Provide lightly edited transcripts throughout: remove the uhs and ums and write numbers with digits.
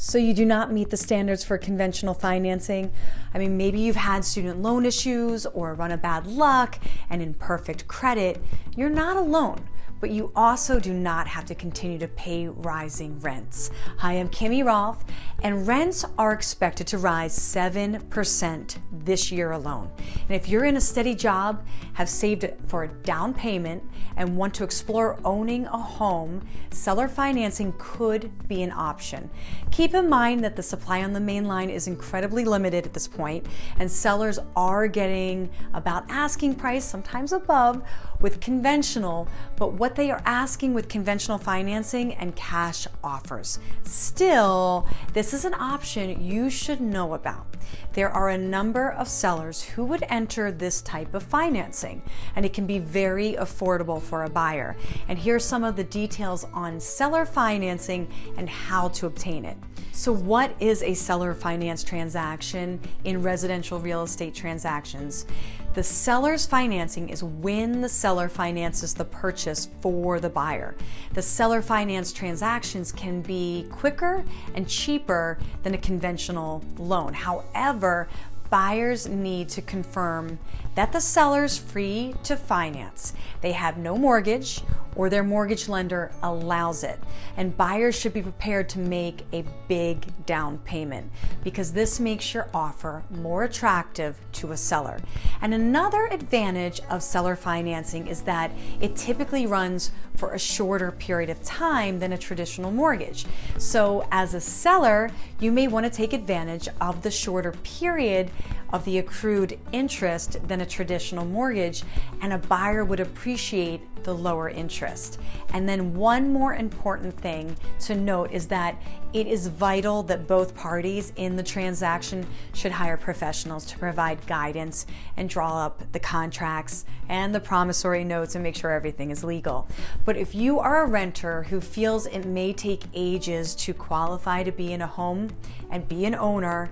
So you do not meet the standards for conventional financing. I mean, maybe you've had student loan issues or run of bad luck and imperfect credit. You're not alone, but you also do not have to continue to pay rising rents. Hi, I'm Kimmy Rolph, and rents are expected to rise 7% this year alone. And if you're in a steady job, have saved for a down payment, and want to explore owning a home, seller financing could be an option. Keep in mind that the supply on the main line is incredibly limited at this point, and sellers are getting about asking price, sometimes above, with conventional, but what they are asking with conventional financing and cash offers. Still, this is an option you should know about. There are a number of sellers who would enter this type of financing, and it can be very affordable for a buyer. And here's some of the details on seller financing and how to obtain it. So what is a seller finance transaction in residential real estate transactions? The seller's financing is when the seller finances the purchase for the buyer. The seller finance transactions can be quicker and cheaper than a conventional loan. However, buyers need to confirm that the seller's free to finance. They have no mortgage or their mortgage lender allows it. And buyers should be prepared to make a big down payment because this makes your offer more attractive to a seller. And another advantage of seller financing is that it typically runs for a shorter period of time than a traditional mortgage. So as a seller, you may want to take advantage of the shorter period of the accrued interest than a traditional mortgage, and a buyer would appreciate the lower interest. And then one more important thing to note is that it is vital that both parties in the transaction should hire professionals to provide guidance and draw up the contracts and the promissory notes and make sure everything is legal. But if you are a renter who feels it may take ages to qualify to be in a home and be an owner,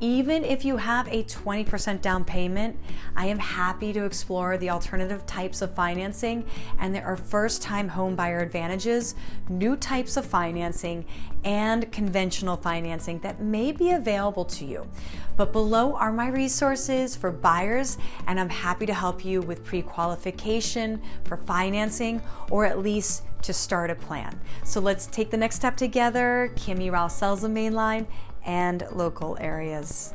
even if you have a 20% down payment, I am happy to explore the alternative types of financing, and there are first-time home buyer advantages, new types of financing, and conventional financing that may be available to you. But below are my resources for buyers, and I'm happy to help you with pre-qualification for financing, or at least to start a plan. So let's take the next step together. Kimmy Rolph sells the main line and local areas.